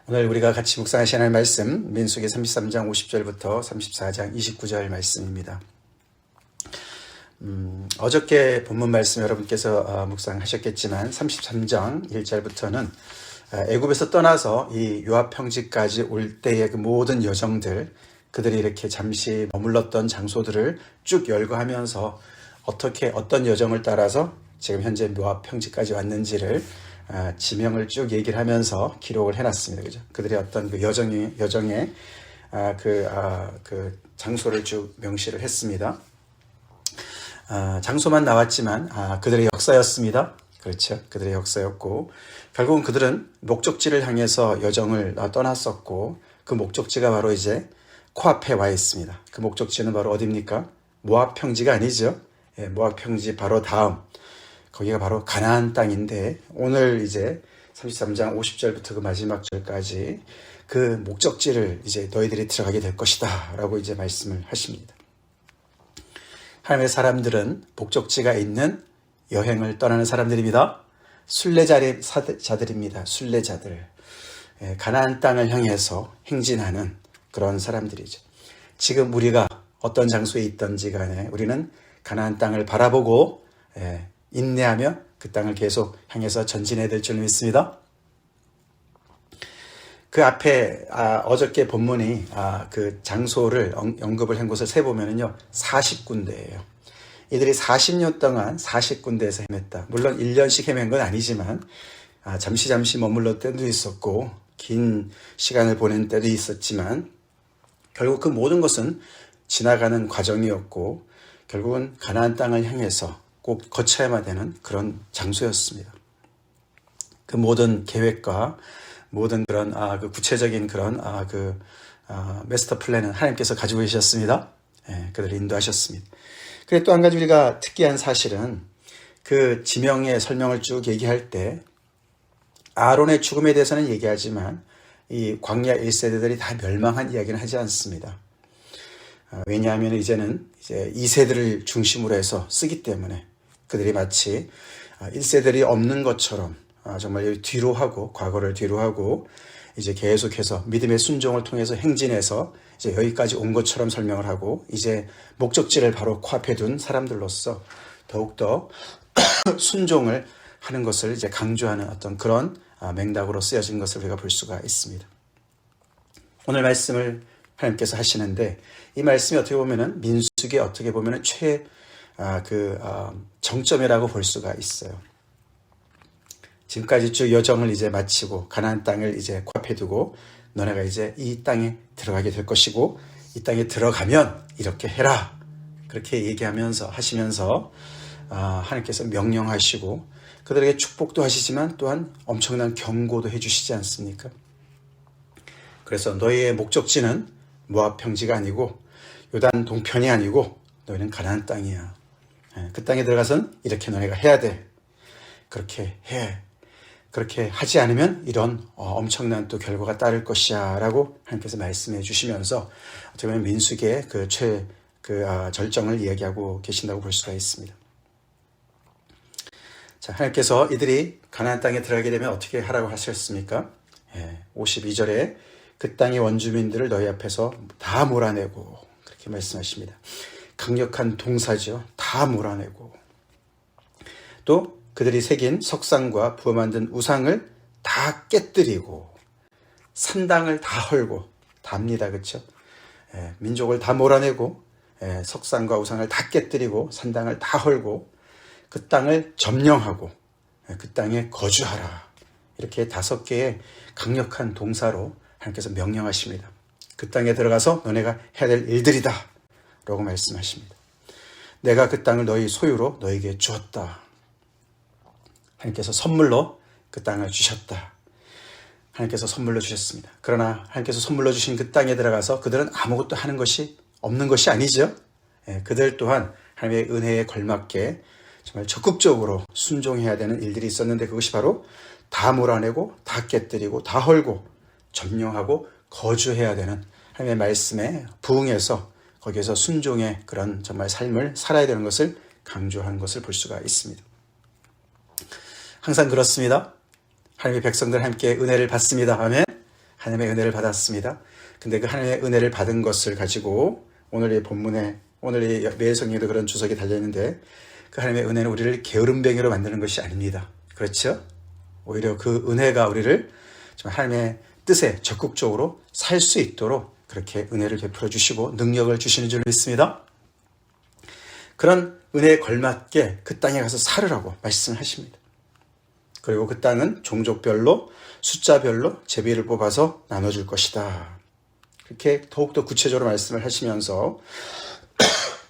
오늘 우리가 같이 묵상하신 하나님의 말씀 민수기 33장 50절부터 34장 29절 말씀입니다. 어저께 본문 말씀 여러분께서 묵상하셨겠지만 33장 1절부터는 애굽에서 떠나서 이 요압 평지까지 올 때의 그 모든 여정들, 그들이 이렇게 잠시 머물렀던 장소들을 쭉 열거하면서 어떻게 어떤 여정을 따라서 지금 현재 요압 평지까지 왔는지를 지명을 쭉 얘기를 하면서 기록을 해놨습니다. 그죠? 그들의 어떤 그 여정의 그 장소를 쭉 명시를 했습니다. 장소만 나왔지만 그들의 역사였습니다. 그렇죠? 그들의 역사였고 결국은 그들은 목적지를 향해서 여정을 떠났었고 그 목적지가 바로 이제 코앞에 와 있습니다. 그 목적지는 바로 어디입니까? 모압 평지가 아니죠. 모압 평지 바로 다음 거기가 바로 가나안 땅인데 오늘 이제 33장 50절부터 그 마지막 절까지 그 목적지를 이제 너희들이 들어가게 될 것이다 라고 이제 말씀을 하십니다. 하나님의 사람들은 목적지가 있는 여행을 떠나는 사람들입니다. 순례자들입니다. 순례자들. 가나안 땅을 향해서 행진하는 그런 사람들이죠. 지금 우리가 어떤 장소에 있든지 간에 우리는 가나안 땅을 바라보고 인내하며 그 땅을 계속 향해서 전진해야 될 줄 믿습니다. 그 앞에 어저께 본문이 그 장소를 언급을 한 곳을 세보면요 40군데예요. 이들이 40년 동안 40군데에서 헤맸다. 물론 1년씩 헤맨 건 아니지만 잠시 머물렀던 때도 있었고 긴 시간을 보낸 때도 있었지만 결국 그 모든 것은 지나가는 과정이었고 결국은 가나안 땅을 향해서 꼭 거쳐야만 되는 그런 장소였습니다. 그 모든 계획과 모든 그런 그 구체적인 그런 마스터 플랜은 하나님께서 가지고 계셨습니다. 그들을 인도하셨습니다. 그리고 또 한 가지 우리가 특이한 사실은 그 지명의 설명을 쭉 얘기할 때 아론의 죽음에 대해서는 얘기하지만 이 광야 1세대들이 다 멸망한 이야기는 하지 않습니다. 왜냐하면 이제는 이제 2세들을 중심으로 해서 쓰기 때문에 그들이 마치 1세들이 없는 것처럼 정말 뒤로 하고 과거를 뒤로 하고 이제 계속해서 믿음의 순종을 통해서 행진해서 이제 여기까지 온 것처럼 설명을 하고 이제 목적지를 바로 코앞에 둔 사람들로서 더욱더 순종을 하는 것을 이제 강조하는 어떤 그런 맥락으로 쓰여진 것을 우리가 볼 수가 있습니다. 오늘 말씀을 하나님께서 하시는데 이 말씀이 어떻게 보면은 민수기에 어떻게 보면은 정점이라고 볼 수가 있어요. 지금까지 쭉 여정을 이제 마치고 가나안 땅을 이제 코앞에 두고 너네가 이제 이 땅에 들어가게 될 것이고 이 땅에 들어가면 이렇게 해라 그렇게 얘기하면서 하시면서 하나님께서 명령하시고 그들에게 축복도 하시지만 또한 엄청난 경고도 해주시지 않습니까? 그래서 너희의 목적지는 모압 평지가 아니고 요단 동편이 아니고 너희는 가나안 땅이야. 그 땅에 들어가서는 이렇게 너희가 해야 돼. 그렇게 해. 그렇게 하지 않으면 이런 엄청난 또 결과가 따를 것이야 라고 하나님께서 말씀해 주시면서 어떻게 보면 민수기의 절정을 이야기하고 계신다고 볼 수가 있습니다. 자, 하나님께서 이들이 가나안 땅에 들어가게 되면 어떻게 하라고 하셨습니까? 52절에 그 땅의 원주민들을 너희 앞에서 다 몰아내고 그렇게 말씀하십니다. 강력한 동사죠. 다 몰아내고 또 그들이 새긴 석상과 부어 만든 우상을 다 깨뜨리고 산당을 다 헐고 답니다. 그렇죠? 민족을 다 몰아내고 석상과 우상을 다 깨뜨리고 산당을 다 헐고 그 땅을 점령하고 그 땅에 거주하라. 이렇게 5개의 강력한 동사로 하나님께서 명령하십니다. 그 땅에 들어가서 너네가 해야 될 일들이다 라고 말씀하십니다. 내가 그 땅을 너희 소유로 너에게 주었다. 하나님께서 선물로 그 땅을 주셨다. 하나님께서 선물로 주셨습니다. 그러나 하나님께서 선물로 주신 그 땅에 들어가서 그들은 아무것도 하는 것이 없는 것이 아니죠. 그들 또한 하나님의 은혜에 걸맞게 정말 적극적으로 순종해야 되는 일들이 있었는데 그것이 바로 다 몰아내고 다 깨뜨리고 다 헐고 점령하고 거주해야 되는 하나님의 말씀에 부응해서 거기에서 순종의 그런 정말 삶을 살아야 되는 것을 강조한 것을 볼 수가 있습니다. 항상 그렇습니다. 하나님의 백성들 함께 은혜를 받습니다. 아멘. 하나님의 은혜를 받았습니다. 근데 그 하나님의 은혜를 받은 것을 가지고 오늘의 본문에, 오늘의 매일 성경에도 그런 주석이 달려있는데, 그 하나님의 은혜는 우리를 게으름뱅이로 만드는 것이 아닙니다. 그렇죠? 오히려 그 은혜가 우리를 하나님의 뜻에 적극적으로 살 수 있도록 그렇게 은혜를 베풀어 주시고 능력을 주시는 줄 믿습니다. 그런 은혜에 걸맞게 그 땅에 가서 살으라고 말씀하십니다. 그리고 그 땅은 종족별로, 숫자별로 제비를 뽑아서 나눠줄 것이다. 그렇게 더욱더 구체적으로 말씀을 하시면서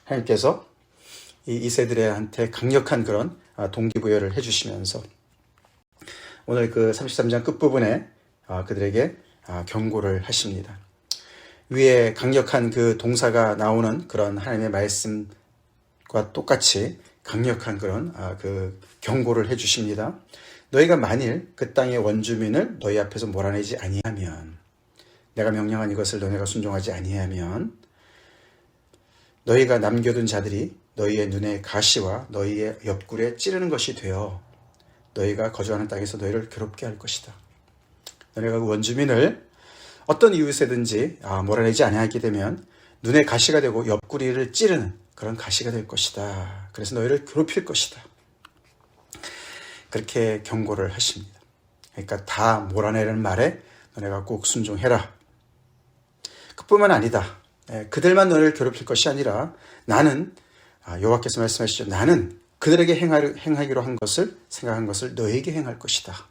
하나님께서 이 이세들한테 강력한 그런 동기부여를 해주시면서 오늘 그 33장 끝부분에 그들에게 경고를 하십니다. 위에 강력한 그 동사가 나오는 그런 하나님의 말씀과 똑같이 강력한 그런 그 경고를 해주십니다. 너희가 만일 그 땅의 원주민을 너희 앞에서 몰아내지 아니하면, 내가 명령한 이것을 너희가 순종하지 아니하면 너희가 남겨둔 자들이 너희의 눈에 가시와 너희의 옆구리에 찌르는 것이 되어 너희가 거주하는 땅에서 너희를 괴롭게 할 것이다. 너희가 그 원주민을 어떤 이유에서든지 몰아내지 아니하게 되면 눈에 가시가 되고 옆구리를 찌르는 그런 가시가 될 것이다. 그래서 너희를 괴롭힐 것이다. 그렇게 경고를 하십니다. 그러니까 다 몰아내는 말에 너네가 꼭 순종해라. 그뿐만 아니다. 그들만 너희를 괴롭힐 것이 아니라 나는, 여호와께서 말씀하시죠. 나는 그들에게 행하기로 한 것을, 생각한 것을 너희에게 행할 것이다.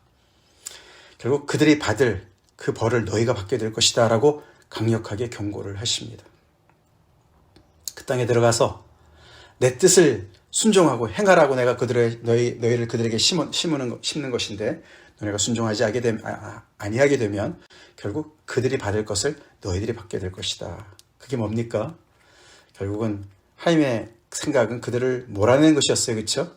결국 그들이 받을 그 벌을 너희가 받게 될 것이다 라고 강력하게 경고를 하십니다. 그 땅에 들어가서 내 뜻을 순종하고 행하라고 내가 너희를 그들에게 심는 것인데, 너희가 순종하지 아니하게 되면 결국 그들이 받을 것을 너희들이 받게 될 것이다. 그게 뭡니까? 결국은 하나님의 생각은 그들을 몰아내는 것이었어요. 그렇죠?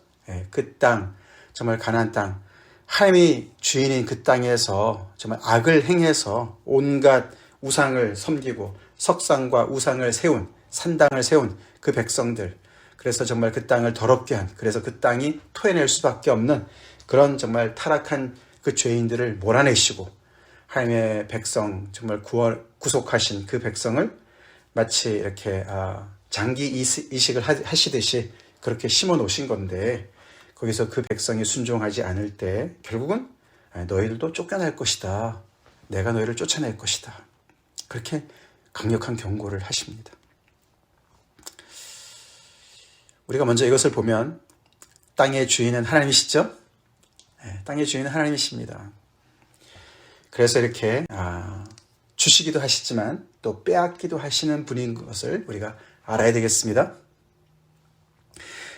그 땅, 정말 가나안 땅, 하나님이 주인인 그 땅에서 정말 악을 행해서 온갖 우상을 섬기고 석상과 우상을 세운, 산당을 세운 그 백성들, 그래서 정말 그 땅을 더럽게 한, 그래서 그 땅이 토해낼 수밖에 없는 그런 정말 타락한 그 죄인들을 몰아내시고 하나님의 백성, 정말 구속하신 그 백성을 마치 이렇게 장기 이식을 하시듯이 그렇게 심어 놓으신 건데, 거기서 그 백성이 순종하지 않을 때 결국은 너희들도 쫓겨날 것이다. 내가 너희를 쫓아낼 것이다. 그렇게 강력한 경고를 하십니다. 우리가 먼저 이것을 보면 땅의 주인은 하나님이시죠? 땅의 주인은 하나님이십니다. 그래서 이렇게 주시기도 하시지만 또 빼앗기도 하시는 분인 것을 우리가 알아야 되겠습니다.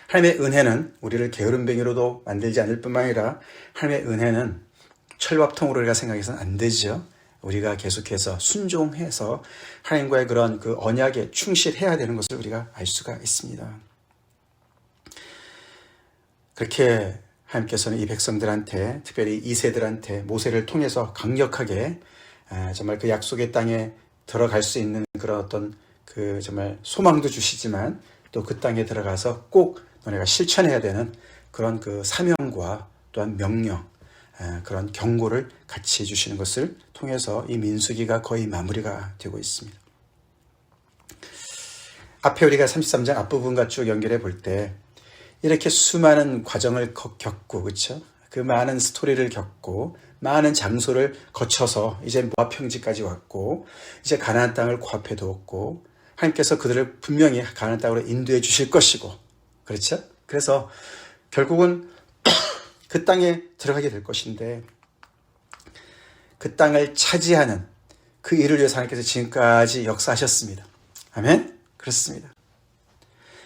하나님의 은혜는 우리를 게으름뱅이로도 만들지 않을 뿐만 아니라 하나님의 은혜는 철밥통으로 우리가 생각해서는 안 되죠. 우리가 계속해서 순종해서 하나님과의 그런 그 언약에 충실해야 되는 것을 우리가 알 수가 있습니다. 그렇게 하나님께서는 이 백성들한테, 특별히 이세들한테 모세를 통해서 강력하게 정말 그 약속의 땅에 들어갈 수 있는 그런 어떤 그 정말 소망도 주시지만 또 그 땅에 들어가서 꼭 너네가 실천해야 되는 그런 그 사명과 또한 명령, 그런 경고를 같이 해주시는 것을 통해서 이 민수기가 거의 마무리가 되고 있습니다. 앞에 우리가 33장 앞부분과 쭉 연결해 볼 때 이렇게 수많은 과정을 겪고, 그렇죠? 그 많은 스토리를 겪고 많은 장소를 거쳐서 이제 모압 평지까지 왔고 이제 가나안 땅을 코앞에 두었고 하나님께서 그들을 분명히 가나안 땅으로 인도해 주실 것이고, 그렇죠? 그래서 결국은 그 땅에 들어가게 될 것인데 그 땅을 차지하는 그 일을 위해서 하나님께서 지금까지 역사하셨습니다. 아멘? 그렇습니다.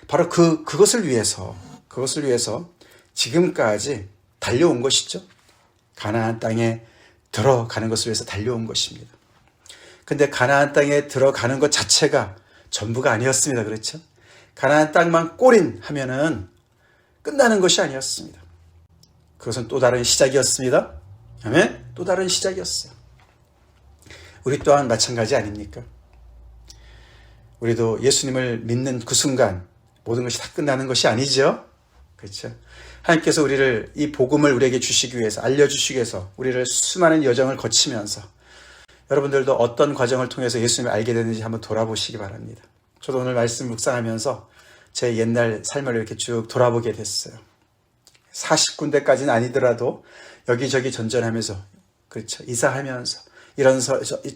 바로 그것을 위해서 지금까지 달려온 것이죠. 가나안 땅에 들어가는 것을 위해서 달려온 것입니다. 근데 가나안 땅에 들어가는 것 자체가 전부가 아니었습니다. 그렇죠? 가나안 땅만 꼬린하면은 끝나는 것이 아니었습니다. 그것은 또 다른 시작이었습니다. 아멘? 또 다른 시작이었어요. 우리 또한 마찬가지 아닙니까? 우리도 예수님을 믿는 그 순간 모든 것이 다 끝나는 것이 아니죠. 그렇죠? 하나님께서 이 복음을 우리에게 주시기 위해서, 알려주시기 위해서 우리를 수많은 여정을 거치면서 여러분들도 어떤 과정을 통해서 예수님을 알게 됐는지 한번 돌아보시기 바랍니다. 저도 오늘 말씀 묵상하면서 제 옛날 삶을 이렇게 쭉 돌아보게 됐어요. 40군데까지는 아니더라도 여기저기 전전하면서, 그렇죠, 이사하면서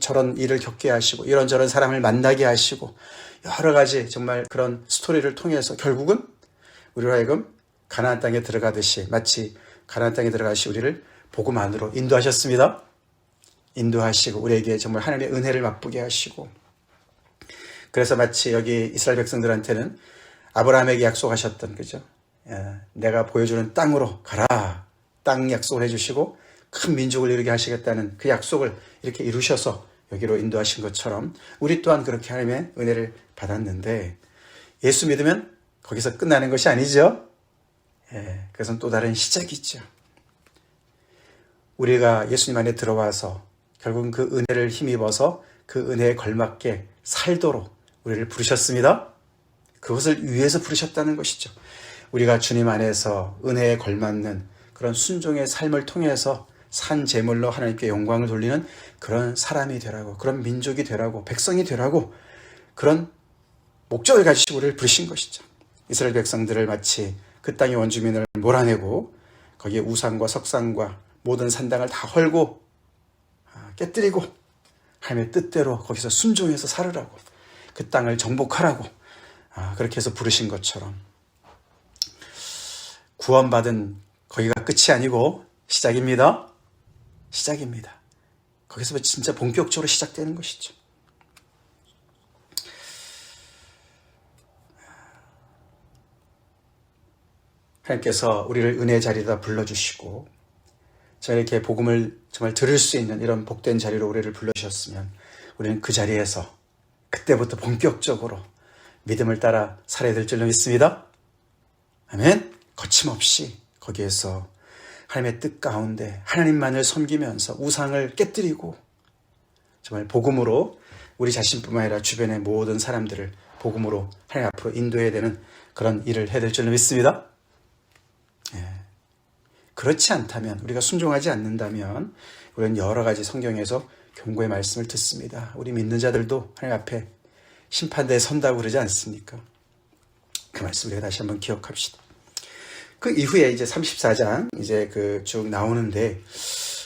저런 일을 겪게 하시고 이런저런 사람을 만나게 하시고 여러 가지 정말 그런 스토리를 통해서 결국은 우리로 하여금 가나안 땅에 들어가듯이, 마치 가나안 땅에 들어가시 우리를 복음 안으로 인도하셨습니다. 인도하시고 우리에게 정말 하나님의 은혜를 맛보게 하시고, 그래서 마치 여기 이스라엘 백성들한테는 아브라함에게 약속하셨던, 그죠? 내가 보여주는 땅으로 가라, 땅 약속을 해주시고 큰 민족을 이루게 하시겠다는 그 약속을 이렇게 이루셔서 여기로 인도하신 것처럼 우리 또한 그렇게 하나님의 은혜를 받았는데, 예수 믿으면 거기서 끝나는 것이 아니죠. 그것은 또 다른 시작이죠. 우리가 예수님 안에 들어와서 결국은 그 은혜를 힘입어서 그 은혜에 걸맞게 살도록 우리를 부르셨습니다. 그것을 위해서 부르셨다는 것이죠. 우리가 주님 안에서 은혜에 걸맞는 그런 순종의 삶을 통해서 산 제물로 하나님께 영광을 돌리는 그런 사람이 되라고, 그런 민족이 되라고, 백성이 되라고, 그런 목적을 가지시고 우리를 부르신 것이죠. 이스라엘 백성들을 마치 그 땅의 원주민을 몰아내고 거기에 우상과 석상과 모든 산당을 다 헐고 깨뜨리고 하나님의 뜻대로 거기서 순종해서 살으라고, 그 땅을 정복하라고 그렇게 해서 부르신 것처럼 구원받은 거기가 끝이 아니고 시작입니다. 시작입니다. 거기서 진짜 본격적으로 시작되는 것이죠. 하나님께서 우리를 은혜의 자리에다 불러주시고 이렇게 복음을 정말 들을 수 있는 이런 복된 자리로 우리를 불러주셨으면 우리는 그 자리에서 그때부터 본격적으로 믿음을 따라 살아야 될 줄로 믿습니다. 아멘. 거침없이 거기에서 하나님의 뜻 가운데 하나님만을 섬기면서 우상을 깨뜨리고 정말 복음으로 우리 자신뿐만 아니라 주변의 모든 사람들을 복음으로 하나님 앞으로 인도해야 되는 그런 일을 해야 될 줄로 믿습니다. 그렇지 않다면, 우리가 순종하지 않는다면 우리는 여러 가지 성경에서 경고의 말씀을 듣습니다. 우리 믿는 자들도 하나님 앞에 심판대에 선다고 그러지 않습니까? 그 말씀을 다시 한번 기억합시다. 그 이후에 이제 34장 이제 쭉 나오는데,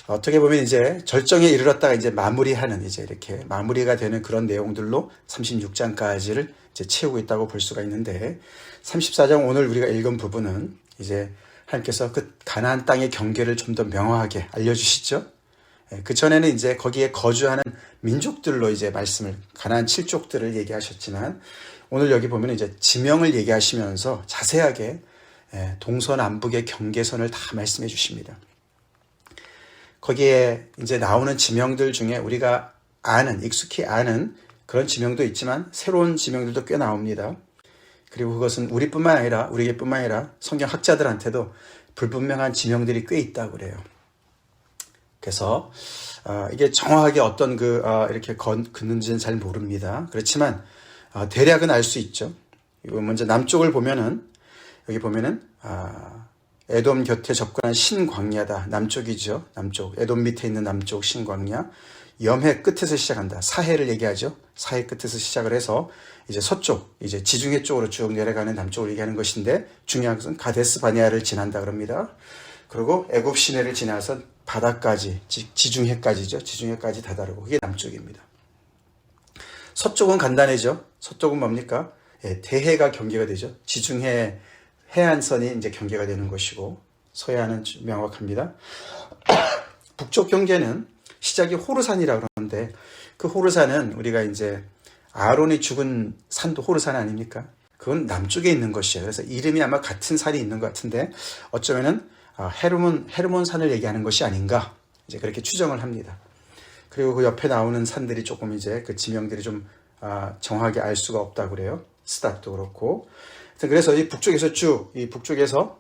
어떻게 보면 이제 절정에 이르렀다가 이제 마무리하는, 이제 이렇게 마무리가 되는 그런 내용들로 36장까지를 이제 채우고 있다고 볼 수가 있는데, 34장 오늘 우리가 읽은 부분은 이제 하나님께서 그 가나안 땅의 경계를 좀 더 명확하게 알려주시죠. 그 전에는 이제 거기에 거주하는 민족들로 이제 말씀을, 가나안 7족들을 얘기하셨지만, 오늘 여기 보면 이제 지명을 얘기하시면서 자세하게 동서남북의 경계선을 다 말씀해 주십니다. 거기에 이제 나오는 지명들 중에 우리가 아는, 익숙히 아는 그런 지명도 있지만 새로운 지명들도 꽤 나옵니다. 그리고 그것은 우리에게뿐만 아니라 성경 학자들한테도 불분명한 지명들이 꽤 있다고 그래요. 그래서 이게 정확하게 어떤 이렇게 긋는지는 잘 모릅니다. 그렇지만 대략은 알 수 있죠. 먼저 남쪽을 보면은, 여기 보면은 에돔 곁에 접근한 신광야다. 남쪽이죠. 남쪽, 에돔 밑에 있는 남쪽 신광야. 염해 끝에서 시작한다. 사해를 얘기하죠. 사해 끝에서 시작을 해서 이제 서쪽, 이제 지중해 쪽으로 쭉 내려가는 남쪽을 얘기하는 것인데, 중요한 것은 가데스 바네아를 지난다 그럽니다. 그리고 애굽 시내를 지나서 바다까지, 지중해까지죠. 지중해까지 다다르고, 그게 남쪽입니다. 서쪽은 간단해죠. 서쪽은 뭡니까? 대해가 경계가 되죠. 지중해 해안선이 이제 경계가 되는 것이고, 서해안은 명확합니다. 북쪽 경계는 시작이 호르산이라고 그러는데, 그 호르산은 우리가 이제 아론이 죽은 산도 호르산 아닙니까? 그건 남쪽에 있는 것이에요. 그래서 이름이 아마 같은 산이 있는 것 같은데, 어쩌면은 헤르몬 산을 얘기하는 것이 아닌가, 이제 그렇게 추정을 합니다. 그리고 그 옆에 나오는 산들이 조금 이제 그 지명들이 좀 정확하게 알 수가 없다고 그래요. 스닷도 그렇고. 그래서 이 북쪽에서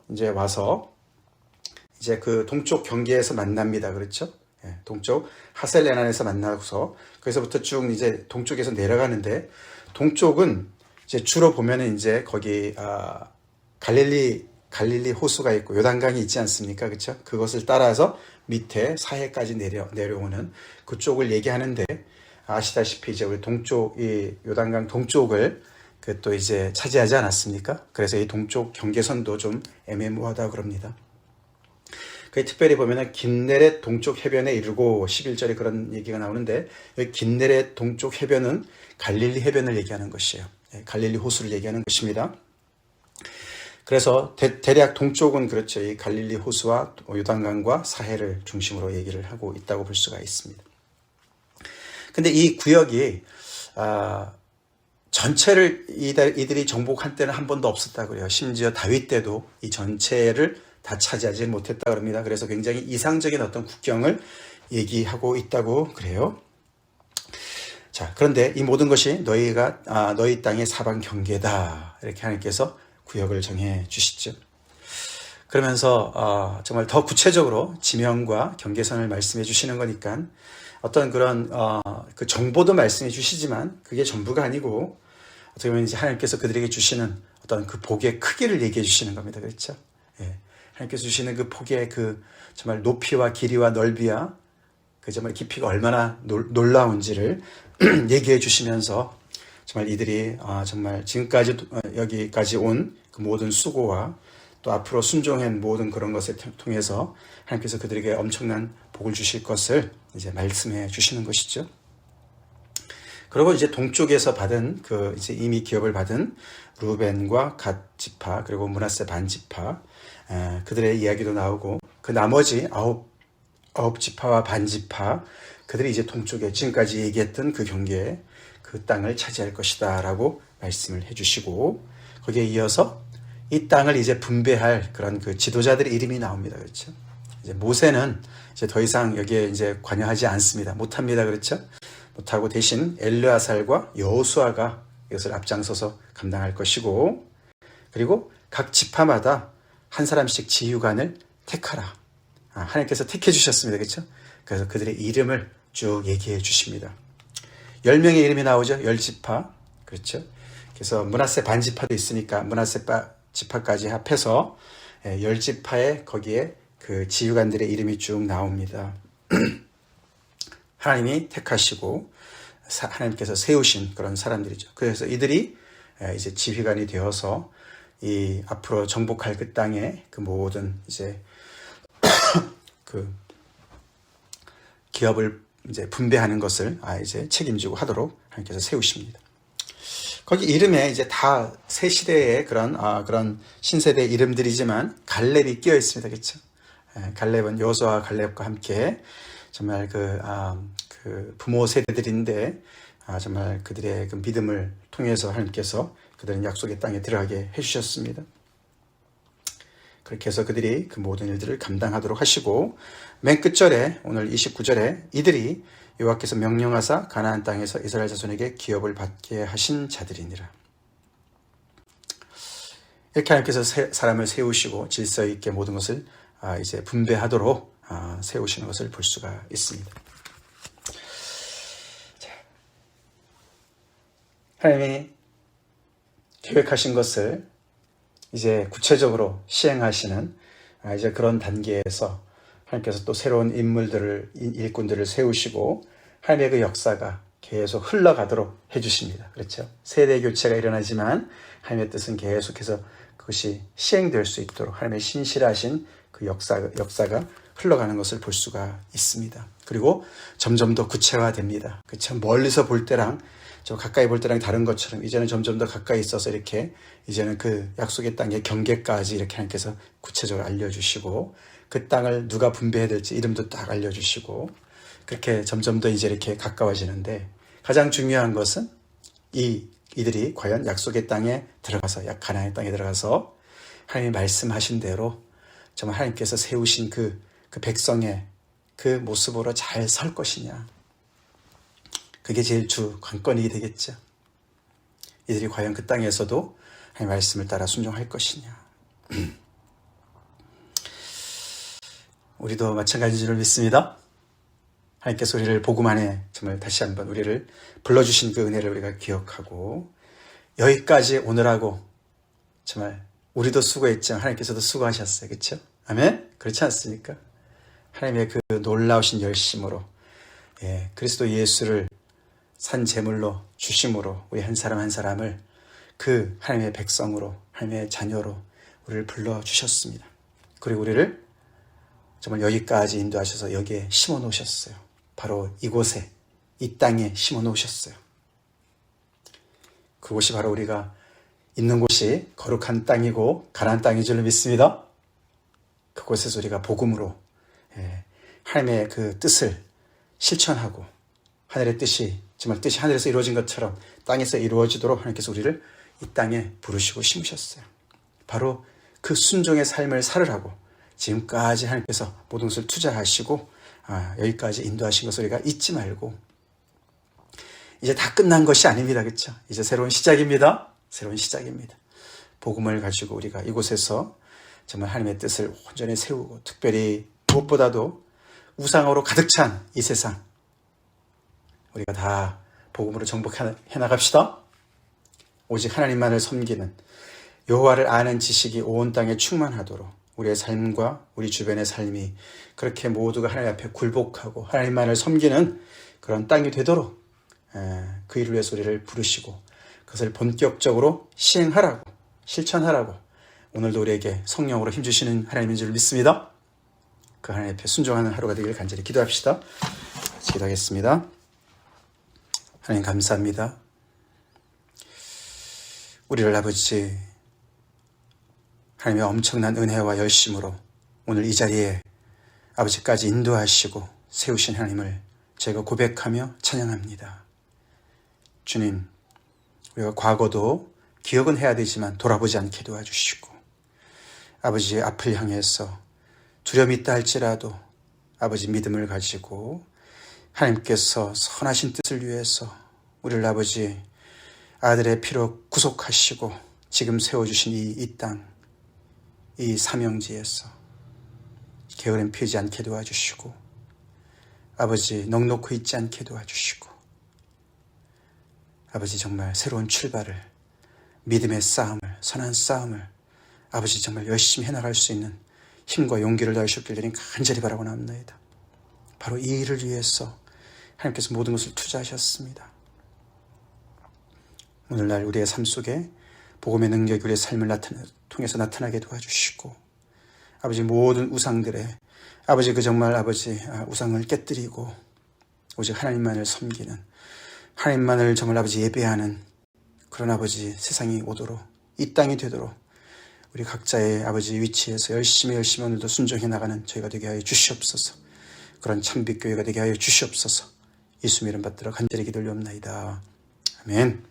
이제 와서 이제 그 동쪽 경계에서 만납니다. 그렇죠? 동쪽 하셀레난에서 만나서 거기서부터 쭉 이제 동쪽에서 내려가는데, 동쪽은 이제 주로 보면은 이제 거기 갈릴리 호수가 있고 요단강이 있지 않습니까? 그렇죠? 그것을 따라서 밑에 사해까지 내려오는 그쪽을 얘기하는데, 아시다시피 이제 우리 동쪽, 이 요단강 동쪽을 그 또 이제 차지하지 않았습니까? 그래서 이 동쪽 경계선도 좀 애매모호하다고 그럽니다. 그 특별히 보면은 긴네렛 동쪽 해변에 이르고 11절에 그런 얘기가 나오는데, 여기 긴네렛 동쪽 해변은 갈릴리 해변을 얘기하는 것이에요. 갈릴리 호수를 얘기하는 것입니다. 그래서 대략 동쪽은 그렇죠. 이 갈릴리 호수와 요단강과 사해를 중심으로 얘기를 하고 있다고 볼 수가 있습니다. 근데 이 구역이 전체를 이들이 정복한 때는 한 번도 없었다고 그래요. 심지어 다윗 때도 이 전체를 다 차지하지 못했다고 합니다. 그래서 굉장히 이상적인 어떤 국경을 얘기하고 있다고 그래요. 자, 그런데 이 모든 것이 너희 땅의 사방 경계다, 이렇게 하나님께서 구역을 정해 주시죠. 그러면서 정말 더 구체적으로 지명과 경계선을 말씀해 주시는 거니까 어떤 그런 그 정보도 말씀해 주시지만 그게 전부가 아니고, 어떻게 보면 이제 하나님께서 그들에게 주시는 어떤 그 복의 크기를 얘기해 주시는 겁니다. 그렇죠? 예. 하나님께서 주시는 그 복의 그 정말 높이와 길이와 넓이와 그 정말 깊이가 얼마나 놀라운지를 얘기해 주시면서, 정말 이들이 정말 지금까지 여기까지 온 그 모든 수고와 또 앞으로 순종한 모든 그런 것을 통해서 하나님께서 그들에게 엄청난 복을 주실 것을 이제 말씀해 주시는 것이죠. 그리고 이제 동쪽에서 받은 그 이제 이미 기업을 받은 루벤과 갓 지파, 그리고 므낫세 반 지파, 그들의 이야기도 나오고, 그 나머지 아홉 지파와 반 지파, 그들이 이제 동쪽에 지금까지 얘기했던 그 경계에 그 땅을 차지할 것이다라고 말씀을 해주시고, 거기에 이어서 이 땅을 이제 분배할 그런 그 지도자들의 이름이 나옵니다. 그렇죠? 이제 모세는 이제 더 이상 여기에 이제 관여하지 않습니다. 못합니다. 그렇죠? 못하고 대신 엘르아살과 여호수아가 이것을 앞장서서 감당할 것이고, 그리고 각 지파마다 한 사람씩 지휘관을 택하라. 하나님께서 택해 주셨습니다. 그렇죠? 그래서 그들의 이름을 쭉 얘기해 주십니다. 10명의 이름이 나오죠. 10지파. 그렇죠? 그래서 므낫세 반지파도 있으니까 므낫세 지파까지 합해서 10지파에 거기에 그 지휘관들의 이름이 쭉 나옵니다. 하나님이 택하시고 하나님께서 세우신 그런 사람들이죠. 그래서 이들이 이제 지휘관이 되어서 이 앞으로 정복할 그 땅에 그 모든 이제 그 기업을 이제 분배하는 것을 이제 책임지고 하도록 하나님께서 세우십니다. 거기 이름에 이제 다 새 시대의 그런 신세대 이름들이지만 갈렙이 끼어 있습니다. 그렇죠? 갈렙은 여호수아와 갈렙과 함께 정말 그 부모 세대들인데, 정말 그들의 그 믿음을 통해서 하나님께서 그들은 약속의 땅에 들어가게 해주셨습니다. 그렇게 해서 그들이 그 모든 일들을 감당하도록 하시고, 맨 끝절에 오늘 29절에 이들이 여호와께서 명령하사 가나안 땅에서 이스라엘 자손에게 기업을 받게 하신 자들이니라. 이렇게 하나님께서 사람을 세우시고 질서 있게 모든 것을 이제 분배하도록 세우시는 것을 볼 수가 있습니다. 하나님이 계획하신 것을 이제 구체적으로 시행하시는 이제 그런 단계에서 하나님께서 또 새로운 일꾼들을 세우시고 하나님의 그 역사가 계속 흘러가도록 해주십니다. 그렇죠? 세대 교체가 일어나지만 하나님의 뜻은 계속해서 그것이 시행될 수 있도록 하나님의 신실하신 그 역사가 흘러가는 것을 볼 수가 있습니다. 그리고 점점 더 구체화됩니다. 그렇죠? 멀리서 볼 때랑 좀 가까이 볼 때랑 다른 것처럼 이제는 점점 더 가까이 있어서 이렇게 이제는 그 약속의 땅의 경계까지 이렇게 하나님께서 구체적으로 알려주시고, 그 땅을 누가 분배해야 될지 이름도 딱 알려주시고, 그렇게 점점 더 이제 이렇게 가까워지는데, 가장 중요한 것은 이들이 과연 약속의 땅에 들어가서, 가나안의 땅에 들어가서 하나님이 말씀하신 대로 정말 하나님께서 세우신 그 백성의 그 모습으로 잘 설 것이냐. 그게 제일 주 관건이 되겠죠. 이들이 과연 그 땅에서도 하나님의 말씀을 따라 순종할 것이냐. 우리도 마찬가지인 줄 믿습니다. 하나님께서 우리를 복음 안에 정말 다시 한번 우리를 불러주신 그 은혜를 우리가 기억하고, 여기까지 오느라고 정말 우리도 수고했지만 하나님께서도 수고하셨어요. 그렇죠? 아멘? 그렇지 않습니까? 하나님의 그 놀라우신 열심으로 그리스도 예수를 산 제물로 주심으로 우리 한 사람 한 사람을 그 하나님의 백성으로 하나님의 자녀로 우리를 불러주셨습니다. 그리고 우리를 정말 여기까지 인도하셔서 여기에 심어 놓으셨어요. 바로 이곳에 이 땅에 심어 놓으셨어요. 그곳이 바로 우리가 있는 곳이 거룩한 땅이고 가나안 땅인 줄로 믿습니다. 그곳에서 우리가 복음으로 하나님의 그 뜻을 실천하고 하늘의 뜻이 정말 뜻이 하늘에서 이루어진 것처럼 땅에서 이루어지도록 하나님께서 우리를 이 땅에 부르시고 심으셨어요. 바로 그 순종의 삶을 살으라고 지금까지 하나님께서 모든 것을 투자하시고 여기까지 인도하신 것을 우리가 잊지 말고 이제 다 끝난 것이 아닙니다. 그렇죠? 이제 새로운 시작입니다. 새로운 시작입니다. 복음을 가지고 우리가 이곳에서 정말 하나님의 뜻을 온전히 세우고 특별히 무엇보다도 우상으로 가득 찬 이 세상 우리가 다 복음으로 정복해 나갑시다. 오직 하나님만을 섬기는 여호와를 아는 지식이 온 땅에 충만하도록 우리의 삶과 우리 주변의 삶이 그렇게 모두가 하나님 앞에 굴복하고 하나님만을 섬기는 그런 땅이 되도록 그 일을 위해서 우리를 부르시고 그것을 본격적으로 시행하라고 실천하라고 오늘도 우리에게 성령으로 힘주시는 하나님인 줄 믿습니다. 그 하나님 앞에 순종하는 하루가 되기를 간절히 기도합시다. 같이 기도하겠습니다. 하나님 감사합니다. 우리를 아버지 하나님의 엄청난 은혜와 열심으로 오늘 이 자리에 아버지까지 인도하시고 세우신 하나님을 제가 고백하며 찬양합니다. 주님, 우리가 과거도 기억은 해야 되지만 돌아보지 않게 도와주시고 아버지의 앞을 향해서 두려움이 있다 할지라도 아버지 믿음을 가지고 하나님께서 선하신 뜻을 위해서 우리를 아버지 아들의 피로 구속하시고 지금 세워주신 이 땅, 이 사명지에서 게으름 피우지 않게 도와주시고 아버지 넉넉히 있지 않게 도와주시고 아버지 정말 새로운 출발을 믿음의 싸움을 선한 싸움을 아버지 정말 열심히 해나갈 수 있는 힘과 용기를 다하셨길 간절히 바라고 나옵니다. 바로 이 일을 위해서 하나님께서 모든 것을 투자하셨습니다. 오늘날 우리의 삶 속에 복음의 능력이 우리의 삶을 통해서 나타나게 도와주시고 아버지 모든 우상들의 아버지 그 정말 아버지 우상을 깨뜨리고 오직 하나님만을 섬기는 하나님만을 정말 아버지 예배하는 그런 아버지 세상이 오도록 이 땅이 되도록 우리 각자의 아버지 위치에서 열심히 오늘도 순종해 나가는 저희가 되게 하여 주시옵소서. 그런 참빛교회가 되게 하여 주시옵소서. 예수님 이름 받들어 간절히 기도를 올리옵나이다. 아멘.